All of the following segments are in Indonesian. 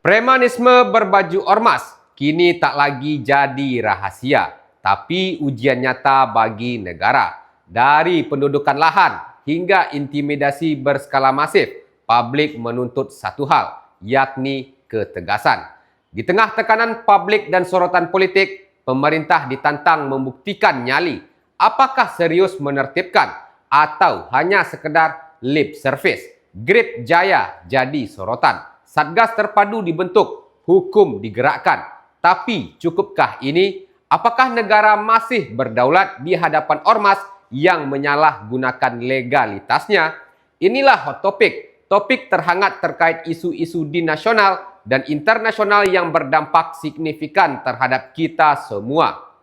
Premanisme berbaju ormas kini tak lagi jadi rahasia, tapi ujian nyata bagi negara. Dari pendudukan lahan hingga intimidasi berskala masif, publik menuntut satu hal, yakni ketegasan. Di tengah tekanan publik dan sorotan politik, pemerintah ditantang membuktikan nyali apakah serius menertibkan atau hanya sekedar lip service. Grip Jaya jadi sorotan. Satgas terpadu dibentuk, hukum digerakkan. Tapi cukupkah ini? Apakah negara masih berdaulat di hadapan ormas yang menyalahgunakan legalitasnya? Inilah hot topic, topik terhangat terkait isu-isu di nasional dan internasional yang berdampak signifikan terhadap kita semua.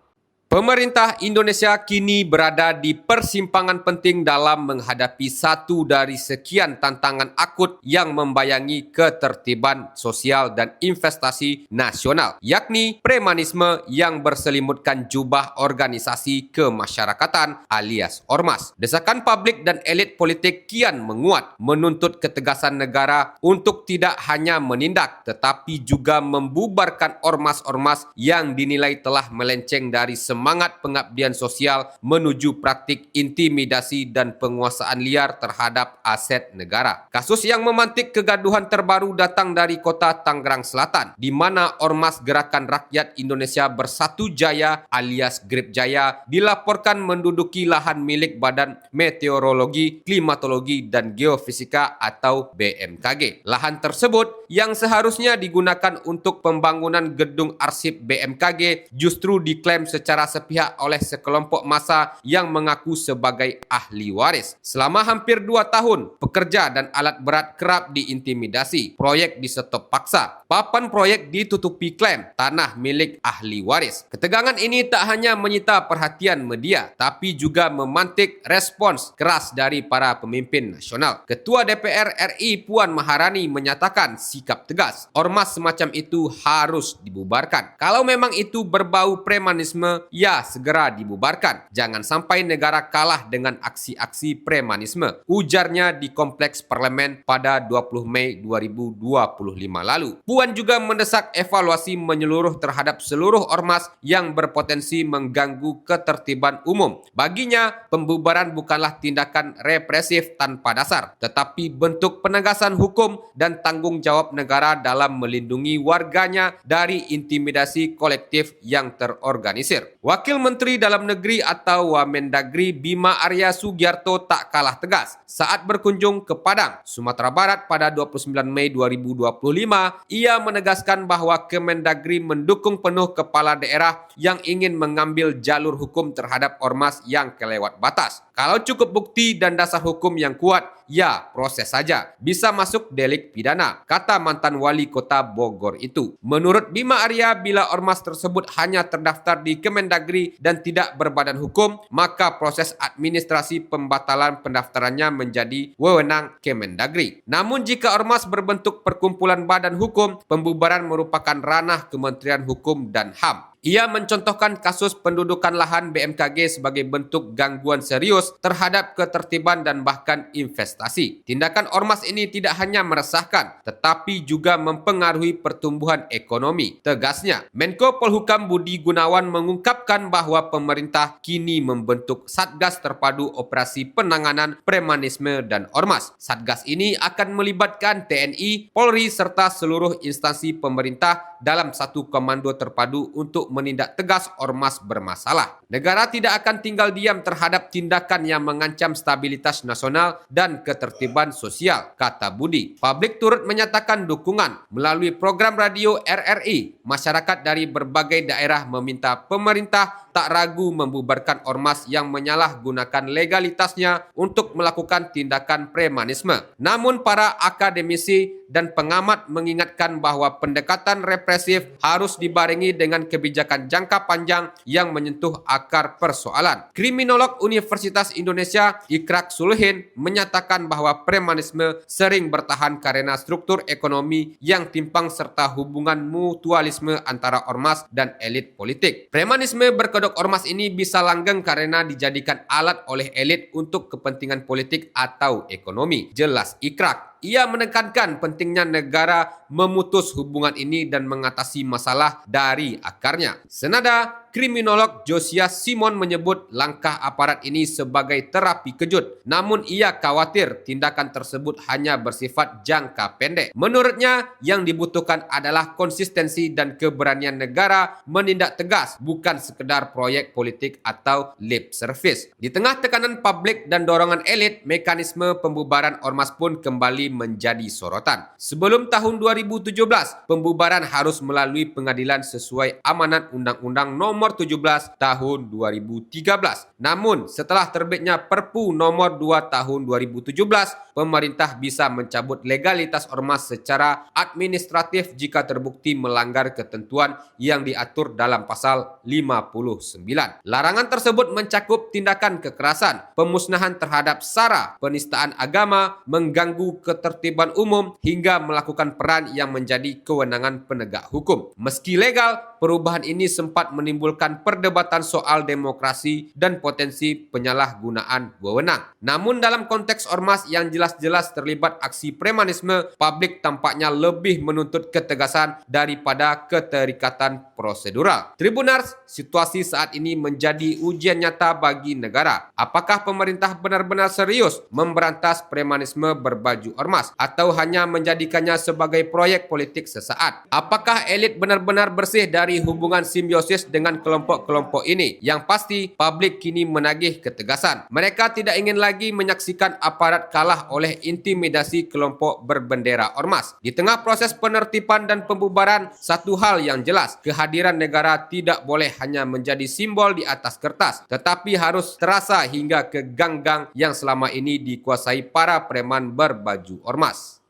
Pemerintah Indonesia kini berada di persimpangan penting dalam menghadapi satu dari sekian tantangan akut yang membayangi ketertiban sosial dan investasi nasional, yakni premanisme yang berselimutkan jubah organisasi kemasyarakatan alias ormas. Desakan publik dan elit politik kian menguat, menuntut ketegasan negara untuk tidak hanya menindak tetapi juga membubarkan ormas-ormas yang dinilai telah melenceng dari semangat pengabdian sosial menuju praktik intimidasi dan penguasaan liar terhadap aset negara. Kasus yang memantik kegaduhan terbaru datang dari kota Tangerang Selatan, di mana Ormas Gerakan Rakyat Indonesia Bersatu Jaya alias Grip Jaya dilaporkan menduduki lahan milik Badan Meteorologi, Klimatologi, dan Geofisika atau BMKG. Lahan tersebut yang seharusnya digunakan untuk pembangunan gedung arsip BMKG justru diklaim secara sepihak oleh sekelompok massa yang mengaku sebagai ahli waris. Selama hampir 2 tahun, pekerja dan alat berat kerap diintimidasi. Proyek disetop paksa. Papan proyek ditutupi klaim tanah milik ahli waris. Ketegangan ini tak hanya menyita perhatian media, tapi juga memantik respons keras dari para pemimpin nasional. Ketua DPR RI Puan Maharani menyatakan sikap tegas. Ormas semacam itu harus dibubarkan. Kalau memang itu berbau premanisme, ya segera dibubarkan. Jangan sampai negara kalah dengan aksi-aksi premanisme, ujarnya di Kompleks Parlemen pada 20 Mei 2025 lalu. Puan juga mendesak evaluasi menyeluruh terhadap seluruh ormas yang berpotensi mengganggu ketertiban umum. Baginya, pembubaran bukanlah tindakan represif tanpa dasar, tetapi bentuk penegasan hukum dan tanggung jawab negara dalam melindungi warganya dari intimidasi kolektif yang terorganisir. Wakil Menteri Dalam Negeri atau Wamendagri Bima Arya Sugiarto tak kalah tegas saat berkunjung ke Padang, Sumatera Barat pada 29 Mei 2025. Ia menegaskan bahwa Kemendagri mendukung penuh kepala daerah yang ingin mengambil jalur hukum terhadap ormas yang kelewat batas. Kalau cukup bukti dan dasar hukum yang kuat, ya proses saja. Bisa masuk delik pidana, kata mantan wali kota Bogor itu. Menurut Bima Arya, bila ormas tersebut hanya terdaftar di Kemendagri dan tidak berbadan hukum, maka proses administrasi pembatalan pendaftarannya menjadi wewenang Kemendagri. Namun jika ormas berbentuk perkumpulan badan hukum, pembubaran merupakan ranah Kementerian Hukum dan HAM. Ia mencontohkan kasus pendudukan lahan BMKG sebagai bentuk gangguan serius terhadap ketertiban dan bahkan investasi. Tindakan ormas ini tidak hanya meresahkan, tetapi juga mempengaruhi pertumbuhan ekonomi. Tegasnya, Menko Polhukam Budi Gunawan mengungkapkan bahwa pemerintah kini membentuk Satgas Terpadu Operasi Penanganan Premanisme dan Ormas. Satgas ini akan melibatkan TNI, Polri, serta seluruh instansi pemerintah dalam satu komando terpadu untuk menindak tegas ormas bermasalah. Negara tidak akan tinggal diam terhadap tindakan yang mengancam stabilitas nasional dan ketertiban sosial, kata Budi. Publik turut menyatakan dukungan melalui program radio RRI. Masyarakat dari berbagai daerah meminta pemerintah tak ragu membubarkan ormas yang menyalahgunakan legalitasnya untuk melakukan tindakan premanisme. Namun para akademisi dan pengamat mengingatkan bahwa pendekatan represif harus dibarengi dengan kebijakan jangka panjang yang menyentuh akar persoalan. Kriminolog Universitas Indonesia Ikrak Sulhin menyatakan bahwa premanisme sering bertahan karena struktur ekonomi yang timpang serta hubungan mutualisme antara ormas dan elit politik. Premanisme berkedok ormas ini bisa langgeng karena dijadikan alat oleh elit untuk kepentingan politik atau ekonomi, jelas Ikrak. Ia menekankan pentingnya negara memutus hubungan ini dan mengatasi masalah dari akarnya. Senada, kriminolog Josias Simon menyebut langkah aparat ini sebagai terapi kejut. Namun ia khawatir tindakan tersebut hanya bersifat jangka pendek. Menurutnya, yang dibutuhkan adalah konsistensi dan keberanian negara menindak tegas, bukan sekedar proyek politik atau lip service. Di tengah tekanan publik dan dorongan elit, mekanisme pembubaran ormas pun kembali menjadi sorotan. Sebelum tahun 2017, pembubaran harus melalui pengadilan sesuai amanat Undang-Undang Nomor 17 Tahun 2013. Namun, setelah terbitnya Perpu Nomor 2 Tahun 2017, pemerintah bisa mencabut legalitas ormas secara administratif jika terbukti melanggar ketentuan yang diatur dalam pasal 59. Larangan tersebut mencakup tindakan kekerasan, pemusnahan terhadap sara, penistaan agama, mengganggu ketertiban umum, hingga melakukan peran yang menjadi kewenangan penegak hukum. Meski legal, perubahan ini sempat menimbulkan perdebatan soal demokrasi dan potensi penyalahgunaan wewenang. Namun dalam konteks ormas yang jelas-jelas terlibat aksi premanisme, publik tampaknya lebih menuntut ketegasan daripada keterikatan prosedural. Tribuners, situasi saat ini menjadi ujian nyata bagi negara. Apakah pemerintah benar-benar serius memberantas premanisme berbaju ormas atau hanya menjadikannya sebagai proyek politik sesaat? Apakah elit benar-benar bersih dari hubungan simbiosis dengan kelompok-kelompok ini? Yang pasti, publik kini menagih ketegasan. Mereka tidak ingin lagi menyaksikan aparat kalah oleh intimidasi kelompok berbendera ormas. Di tengah proses penertiban dan pembubaran, satu hal yang jelas, kehadiran negara tidak boleh hanya menjadi simbol di atas kertas, tetapi harus terasa hingga ke gang-gang yang selama ini dikuasai para preman berbaju ormas.